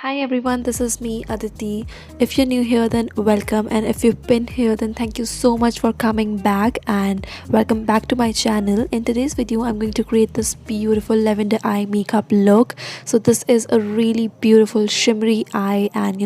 Hi everyone, this is me Aditi. If you're new here, then welcome, and if you've been here, then thank you so much for coming back and welcome back to my channel. In today's video, I'm going to create this beautiful lavender eye makeup look. So, this is a really beautiful shimmery eye, and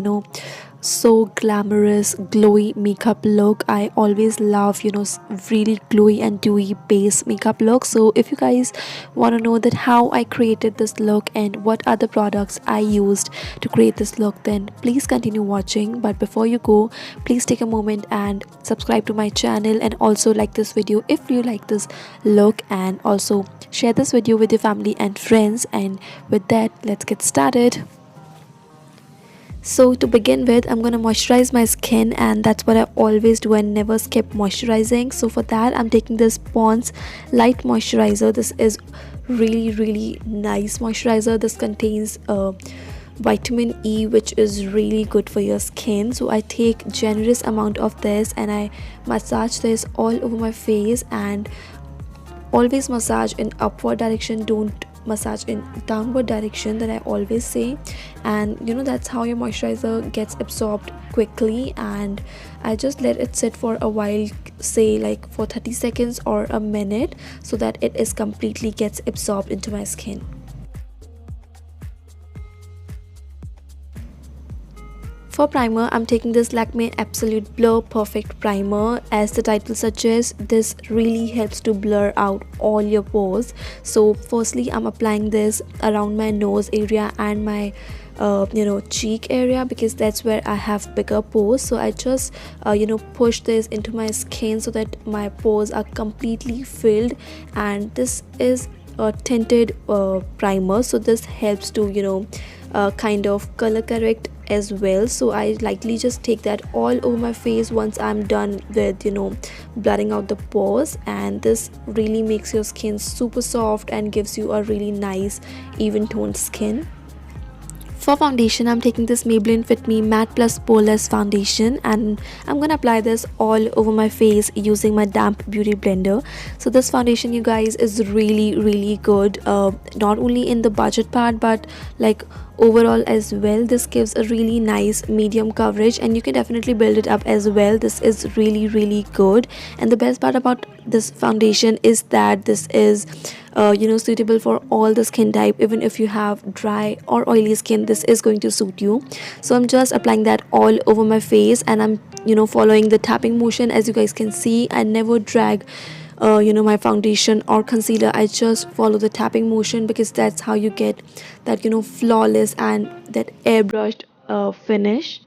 so glamorous glowy makeup look. I always love really glowy and dewy base makeup look. So if you guys want to know that how I created this look and what other products I used to create this look, then please continue watching. But before you go, please take a moment and subscribe to my channel, and also like this video if you like this look, and also share this video with your family and friends. And with that, let's get started. So to begin with, I'm gonna moisturize my skin, and that's what I always do and never skip moisturizing. So for that, I'm taking this Pond's light moisturizer. This is really nice moisturizer. This contains vitamin E, which is really good for your skin. So I take generous amount of this and I massage this all over my face, and always massage in upward direction, don't massage in downward direction, that I always say. And that's how your moisturizer gets absorbed quickly. And I just let it sit for a while, say like for 30 seconds or a minute, so that it is completely gets absorbed into my skin. For primer, I'm taking this Lakme Absolute Blur Perfect Primer. As the title suggests, this really helps to blur out all your pores. So firstly, I'm applying this around my nose area and my cheek area, because that's where I have bigger pores. So I just push this into my skin so that my pores are completely filled. And this is a tinted primer, so this helps to kind of color correct as well. So I lightly just take that all over my face once I'm done with blurring out the pores, and this really makes your skin super soft and gives you a really nice even toned skin. For foundation, I'm taking this Maybelline Fitme Matte Plus Poreless foundation, and I'm gonna apply this all over my face using my damp beauty blender. So this foundation, you guys, is really good, not only in the budget part but like overall as well. This gives a really nice medium coverage, and you can definitely build it up as well. This is really good. And the best part about this foundation is that this is suitable for all the skin type. Even if you have dry or oily skin, this is going to suit you. So I'm just applying that all over my face, and I'm following the tapping motion. As you guys can see, I never drag my foundation or concealer. I just follow the tapping motion, because that's how you get that flawless and that airbrushed finish.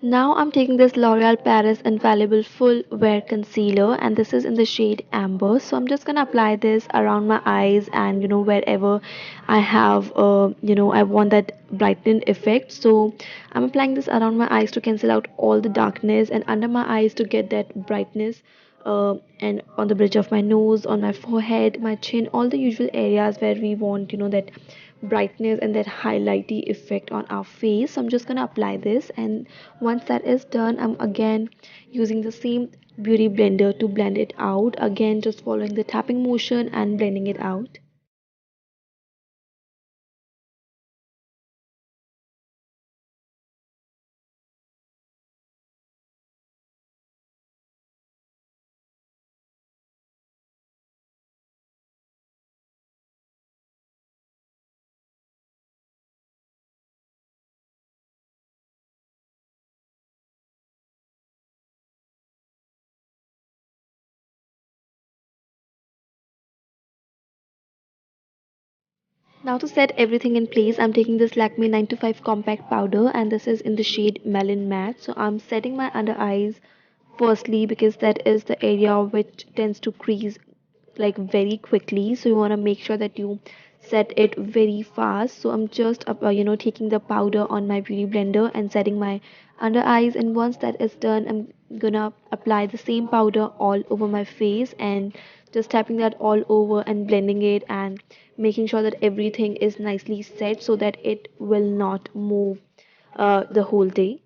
Now I'm taking this L'Oreal Paris Infallible Full Wear Concealer, and this is in the shade Amber. So I'm just gonna apply this around my eyes, and wherever I have I want that brightening effect. So I'm applying this around my eyes to cancel out all the darkness, and under my eyes to get that brightness, and on the bridge of my nose, on my forehead, my chin, all the usual areas where we want that brightness and that highlighty effect on our face. So I'm just gonna apply this, and once that is done, I'm again using the same beauty blender to blend it out, again just following the tapping motion and blending it out. Now to set everything in place, I'm taking this Lakme 9 to 5 compact powder, and this is in the shade Melon Matte. So I'm setting my under eyes firstly, because that is the area which tends to crease like very quickly. So you want to make sure that you set it very fast. So I'm just taking the powder on my beauty blender and setting my under eyes, and once that is done, I'm gonna apply the same powder all over my face, and just tapping that all over and blending it, and making sure that everything is nicely set so that it will not move the whole day.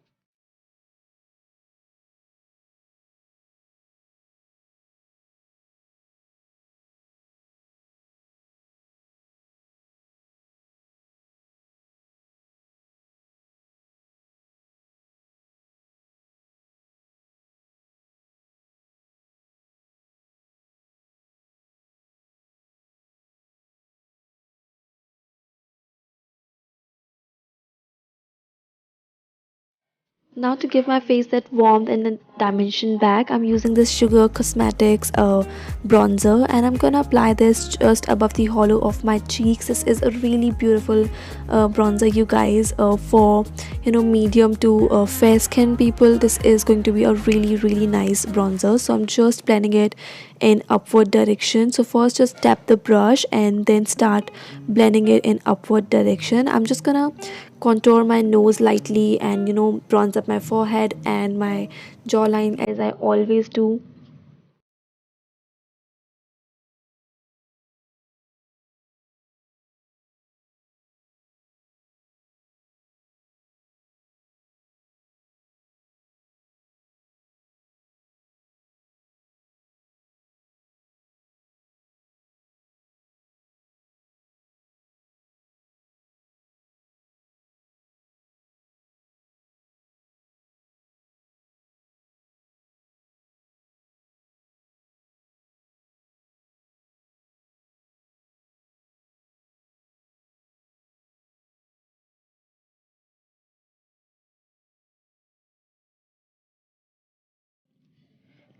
Now to give my face that warmth and the dimension back, I'm using this Sugar Cosmetics bronzer, and I'm gonna apply this just above the hollow of my cheeks. This is a really beautiful bronzer, you guys, for medium to fair skin people. This is going to be a really nice bronzer. So I'm just blending it in upward direction. So first just tap the brush and then start blending it in upward direction. I'm just gonna contour my nose lightly and bronze up my forehead and my jawline as I always do.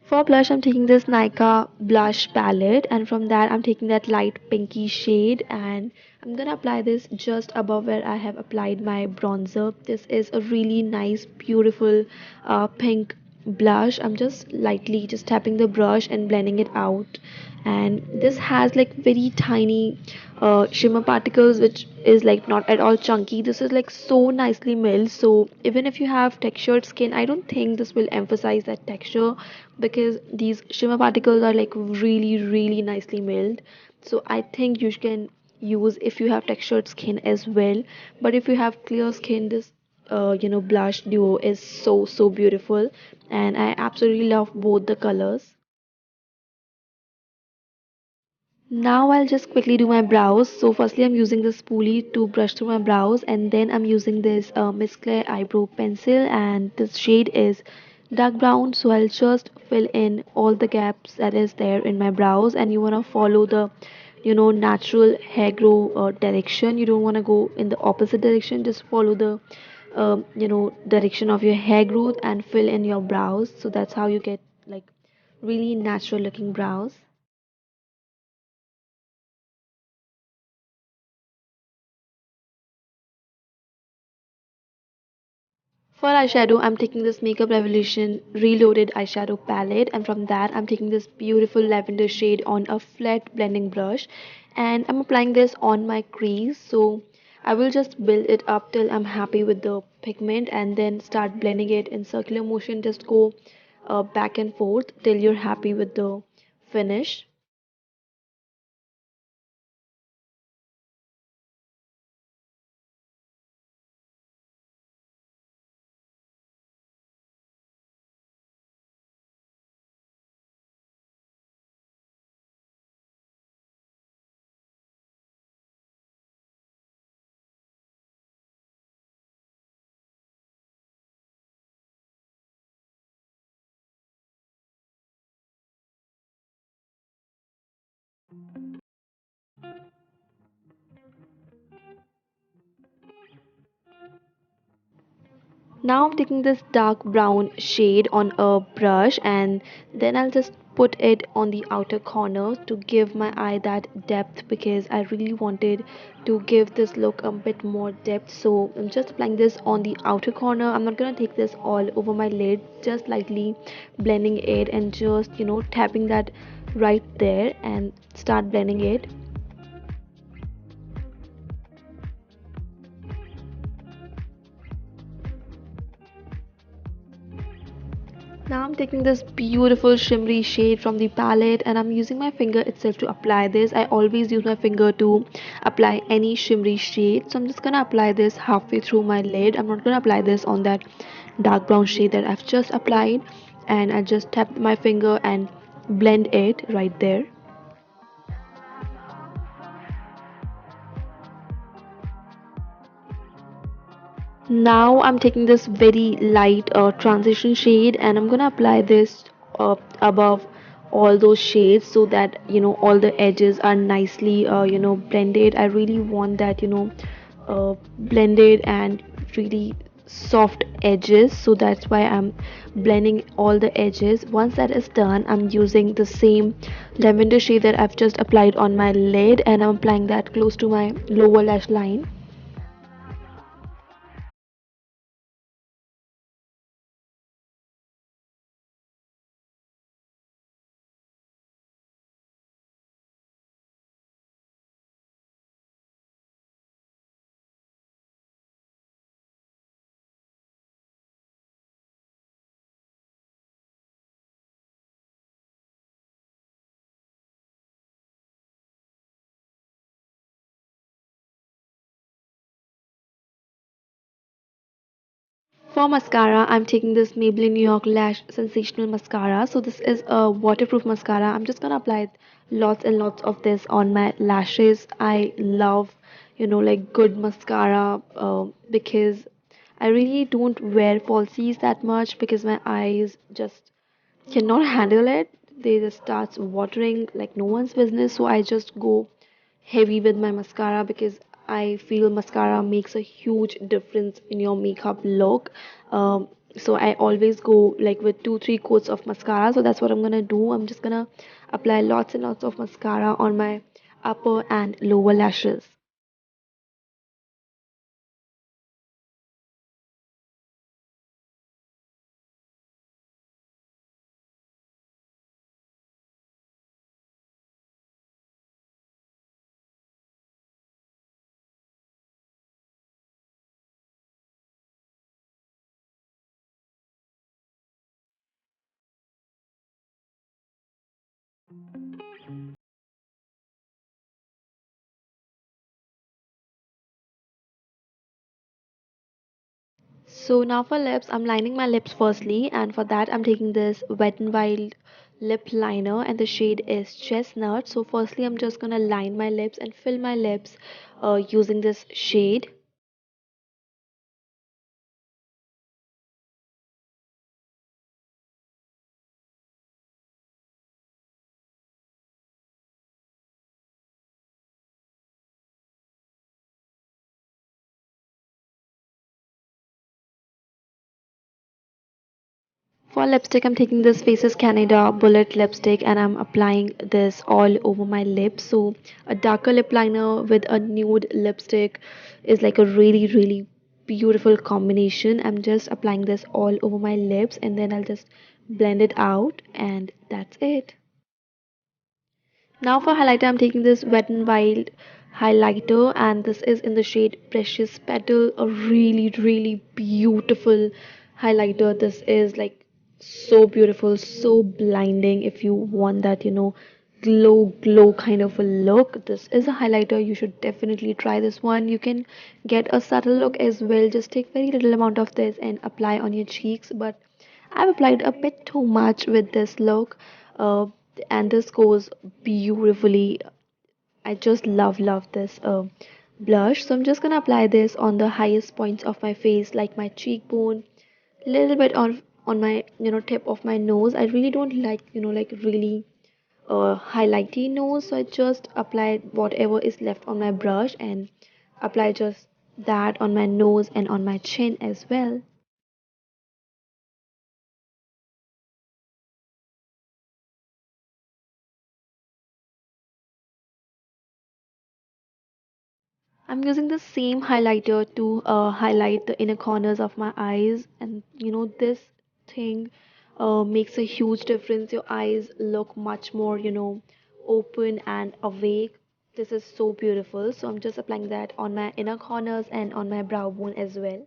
For blush, I'm taking this Nykaa blush palette, and from that, I'm taking that light pinky shade, and I'm gonna apply this just above where I have applied my bronzer. This is a really nice, beautiful pink blush. I'm just lightly just tapping the brush and blending it out, and this has like very tiny shimmer particles, which is like not at all chunky. This is like so nicely milled, so even if you have textured skin, I don't think this will emphasize that texture, because these shimmer particles are like really nicely milled. So I think you can use if you have textured skin as well, but if you have clear skin, this blush duo is so beautiful, and I absolutely love both the colors. Now I'll just quickly do my brows. So firstly I'm using this spoolie to brush through my brows, and then I'm using this Miss Claire eyebrow pencil, and this shade is dark brown. So I'll just fill in all the gaps that is there in my brows, and you want to follow the natural hair grow direction. You don't want to go in the opposite direction, just follow the direction of your hair growth and fill in your brows. So that's how you get like really natural looking brows. For eyeshadow, I'm taking this Makeup Revolution Reloaded eyeshadow palette, and from that, I'm taking this beautiful lavender shade on a flat blending brush, and I'm applying this on my crease. So I will just build it up till I'm happy with the pigment, and then start blending it in circular motion. Just go back and forth till you're happy with the finish. Now I'm taking this dark brown shade on a brush, and then I'll just put it on the outer corner to give my eye that depth, because I really wanted to give this look a bit more depth. So I'm just applying this on the outer corner. I'm not gonna take this all over my lid, just lightly blending it and just tapping that right there and start blending it. Now I'm taking this beautiful shimmery shade from the palette, and I'm using my finger itself to apply this. I always use my finger to apply any shimmery shade. So I'm just gonna apply this halfway through my lid. I'm not gonna apply this on that dark brown shade that I've just applied, and I just tap my finger and blend it right there. Now I'm taking this very light transition shade, and I'm gonna apply this above all those shades, so that all the edges are nicely blended. I really want that blended and really soft edges, so that's why I'm blending all the edges. Once that is done, I'm using the same lavender shade that I've just applied on my lid, and I'm applying that close to my lower lash line. For mascara, I'm taking this Maybelline New York Lash Sensational Mascara. So this is a waterproof mascara. I'm just gonna apply lots and lots of this on my lashes. I love, like good mascara because I really don't wear falsies that much because my eyes just cannot handle it. They just starts watering like no one's business. So I just go heavy with my mascara because I feel mascara makes a huge difference in your makeup look. So I always go like with 2-3 coats of mascara. So that's what I'm gonna do. I'm just gonna apply lots and lots of mascara on my upper and lower lashes. So now for lips, I'm lining my lips firstly, and for that I'm taking this Wet n Wild lip liner, and the shade is chestnut. So firstly I'm just gonna line my lips and fill my lips using this shade. For lipstick, I'm taking this Faces Canada Bullet lipstick, and I'm applying this all over my lips. So a darker lip liner with a nude lipstick is like a really, really beautiful combination. I'm just applying this all over my lips, and then I'll just blend it out, and that's it. Now for highlighter, I'm taking this Wet n Wild highlighter, and this is in the shade Precious Petal, a really, really beautiful highlighter. This is like so beautiful, so blinding. If you want that, glow kind of a look, this is a highlighter. You should definitely try this one. You can get a subtle look as well. Just take very little amount of this and apply on your cheeks, but I've applied a bit too much with this look, uh, and this goes beautifully. I just love this blush. So I'm just gonna apply this on the highest points of my face, like my cheekbone, little bit on my tip of my nose. I really don't like like really highlighty nose, so I just apply whatever is left on my brush and apply just that on my nose and on my chin as well. I'm using the same highlighter to highlight the inner corners of my eyes, and this thing makes a huge difference. Your eyes look much more, open and awake. This is so beautiful. So I'm just applying that on my inner corners and on my brow bone as well.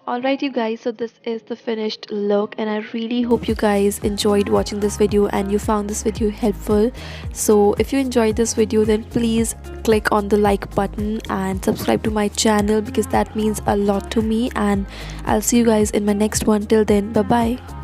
Alright you guys, so this is the finished look, and I really hope you guys enjoyed watching this video and you found this video helpful. So if you enjoyed this video, then please click on the like button and subscribe to my channel because that means a lot to me, and I'll see you guys in my next one. Till then, bye bye.